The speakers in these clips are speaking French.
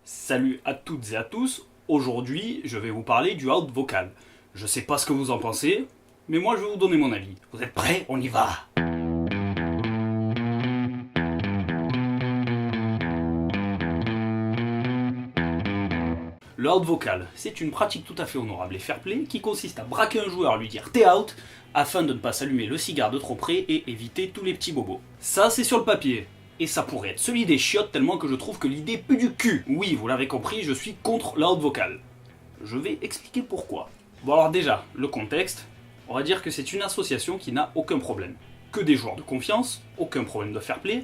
Salut à toutes et à tous, aujourd'hui je vais vous parler du out vocal. Je sais pas ce que vous en pensez, mais moi je vais vous donner mon avis. Vous êtes prêts? On y va! Le out vocal, c'est une pratique tout à fait honorable et fair-play qui consiste à braquer un joueur, lui dire t'es out, afin de ne pas s'allumer le cigare de trop près et éviter tous les petits bobos. Ça c'est sur le papier. Et ça pourrait être celui des chiottes tellement que je trouve que l'idée pue du cul. Oui, vous l'avez compris, je suis contre la haute vocale. Je vais expliquer pourquoi. Bon alors déjà, le contexte, on va dire que c'est une association qui n'a aucun problème. Que des joueurs de confiance, aucun problème de fair play,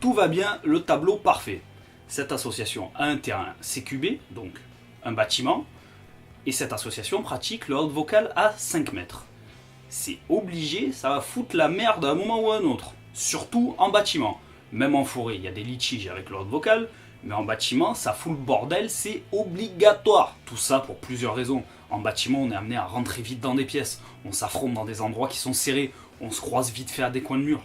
tout va bien, le tableau parfait. Cette association a un terrain CQB, donc un bâtiment, et cette association pratique le haute vocal à 5 mètres. C'est obligé, ça va foutre la merde à un moment ou à un autre, surtout en bâtiment. Même en forêt, il y a des litiges avec l'ordre vocal, mais en bâtiment, ça fout le bordel, c'est obligatoire. Tout ça pour plusieurs raisons. En bâtiment, on est amené à rentrer vite dans des pièces, on s'affronte dans des endroits qui sont serrés, on se croise vite fait à des coins de mur.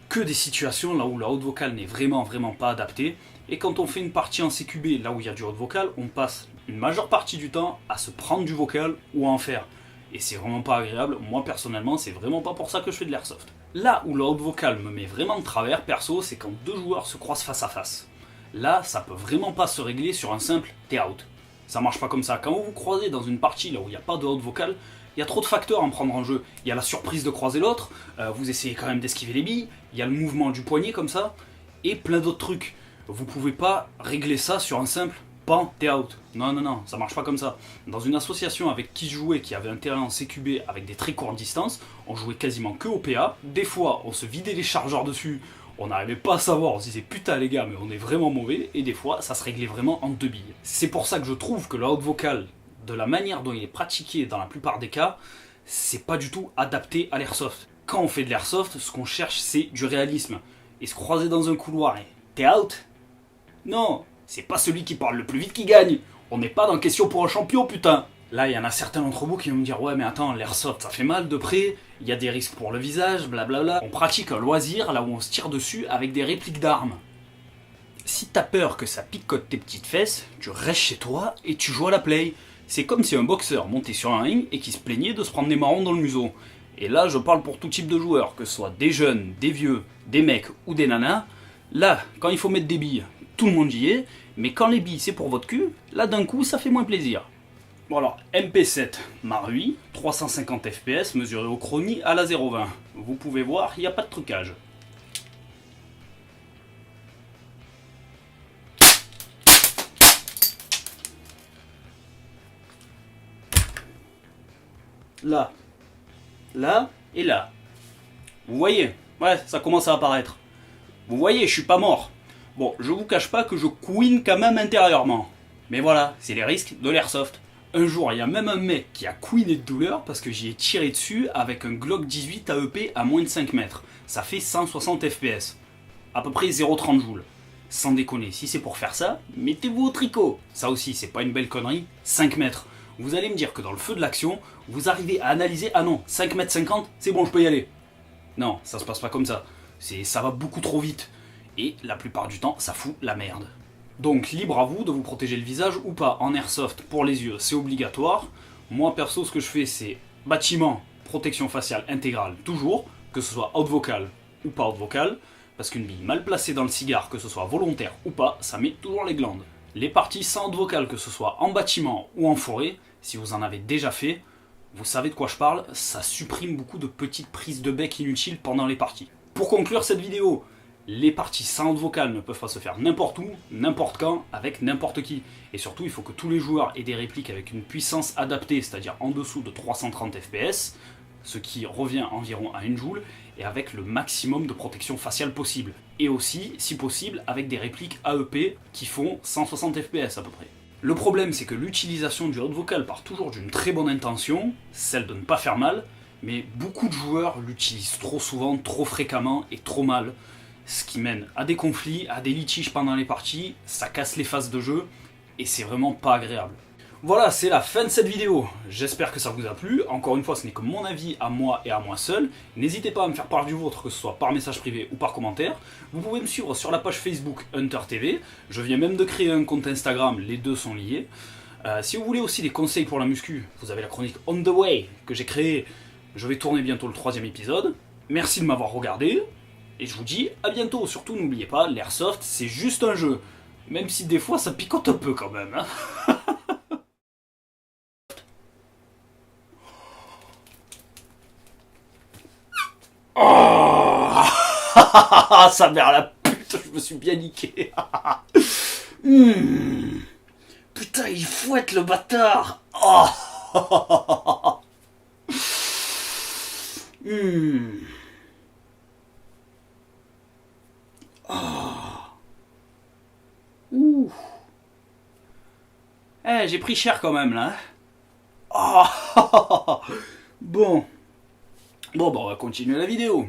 Que des situations là où la haute vocale n'est vraiment pas adaptée, et quand on fait une partie en CQB, là où il y a du haute vocal, on passe une majeure partie du temps à se prendre du vocal ou à en faire. Et c'est vraiment pas agréable, moi personnellement, c'est vraiment pas pour ça que je fais de l'airsoft. Là où le haute vocal me met vraiment de travers, perso, c'est quand deux joueurs se croisent face à face. Là, ça peut vraiment pas se régler sur un simple t'es out. Ça marche pas comme ça. Quand vous vous croisez dans une partie là où il n'y a pas de haute vocal, il y a trop de facteurs à en prendre en jeu. Il y a la surprise de croiser l'autre, vous essayez quand même d'esquiver les billes, il y a le mouvement du poignet comme ça, et plein d'autres trucs. Vous pouvez pas régler ça sur un simple pan, t'es out. Non, ça marche pas comme ça. Dans une association avec qui je jouais, qui avait un terrain en CQB avec des très courtes distances, on jouait quasiment que au PA. Des fois, on se vidait les chargeurs dessus, on n'arrivait pas à savoir, on se disait putain les gars, mais on est vraiment mauvais, et des fois, ça se réglait vraiment en deux billes. C'est pour ça que je trouve que le haute vocal, de la manière dont il est pratiqué dans la plupart des cas, c'est pas du tout adapté à l'airsoft. Quand on fait de l'airsoft, ce qu'on cherche, c'est du réalisme. Et se croiser dans un couloir et t'es out? Non, c'est pas celui qui parle le plus vite qui gagne. On n'est pas dans question pour un champion, putain. Là, il y en a certains d'entre vous qui vont me dire ouais, mais attends, l'airsoft, ça fait mal de près, il y a des risques pour le visage, blablabla. On pratique un loisir là où on se tire dessus avec des répliques d'armes. Si t'as peur que ça picote tes petites fesses, tu restes chez toi et tu joues à la play. C'est comme si un boxeur montait sur un ring et qui se plaignait de se prendre des marrons dans le museau. Et là, je parle pour tout type de joueurs, que ce soit des jeunes, des vieux, des mecs ou des nanas. Là, quand il faut mettre des billes, tout le monde y est, mais quand les billes c'est pour votre cul, là d'un coup ça fait moins plaisir. Bon alors, MP7 Marui, 350 fps, mesuré au chronie à la 0,20. Vous pouvez voir, il n'y a pas de trucage. Là, là et là. Vous voyez, ouais, ça commence à apparaître. Vous voyez, je suis pas mort. Bon, je vous cache pas que je couine quand même intérieurement. Mais voilà, c'est les risques de l'airsoft. Un jour, il y a même un mec qui a couiné de douleur parce que j'y ai tiré dessus avec un Glock 18 AEP à moins de 5 mètres. Ça fait 160 fps. À peu près 0,30 joules. Sans déconner, si c'est pour faire ça, mettez-vous au tricot. Ça aussi, c'est pas une belle connerie. 5 mètres. Vous allez me dire que dans le feu de l'action, vous arrivez à analyser, ah non, 5 mètres 50, c'est bon, je peux y aller. Non, ça se passe pas comme ça. Ça va beaucoup trop vite. Et la plupart du temps, ça fout la merde. Donc libre à vous de vous protéger le visage ou pas. En airsoft, pour les yeux, c'est obligatoire. Moi perso, ce que je fais, c'est bâtiment, protection faciale intégrale, toujours, que ce soit haute vocale ou pas haute vocale, parce qu'une bille mal placée dans le cigare, que ce soit volontaire ou pas, ça met toujours les glandes. Les parties sans haute vocale, que ce soit en bâtiment ou en forêt, si vous en avez déjà fait, vous savez de quoi je parle, ça supprime beaucoup de petites prises de bec inutiles pendant les parties. Pour conclure cette vidéo, les parties sans haute vocale ne peuvent pas se faire n'importe où, n'importe quand, avec n'importe qui. Et surtout, il faut que tous les joueurs aient des répliques avec une puissance adaptée, c'est-à-dire en dessous de 330 fps, ce qui revient environ à 1 joule, et avec le maximum de protection faciale possible. Et aussi, si possible, avec des répliques AEP qui font 160 fps à peu près. Le problème, c'est que l'utilisation du haute vocal part toujours d'une très bonne intention, celle de ne pas faire mal, mais beaucoup de joueurs l'utilisent trop souvent, trop fréquemment et trop mal. Ce qui mène à des conflits, à des litiges pendant les parties, ça casse les phases de jeu, et c'est vraiment pas agréable. Voilà, c'est la fin de cette vidéo. J'espère que ça vous a plu. Encore une fois, ce n'est que mon avis à moi et à moi seul. N'hésitez pas à me faire part du vôtre, que ce soit par message privé ou par commentaire. Vous pouvez me suivre sur la page Facebook Hunter TV. Je viens même de créer un compte Instagram, les deux sont liés. Si vous voulez aussi des conseils pour la muscu, vous avez la chronique On The Way que j'ai créée. Je vais tourner bientôt le 3e épisode. Merci de m'avoir regardé. Et je vous dis à bientôt. Surtout, n'oubliez pas, l'airsoft, c'est juste un jeu. Même si des fois, ça picote un peu quand même. Hein. Oh sa mère la pute, je me suis bien niqué. Putain, il fouette le bâtard. Oh. Ouh. Eh, j'ai pris cher quand même là. Oh. Bon. Bon, bah on va continuer la vidéo.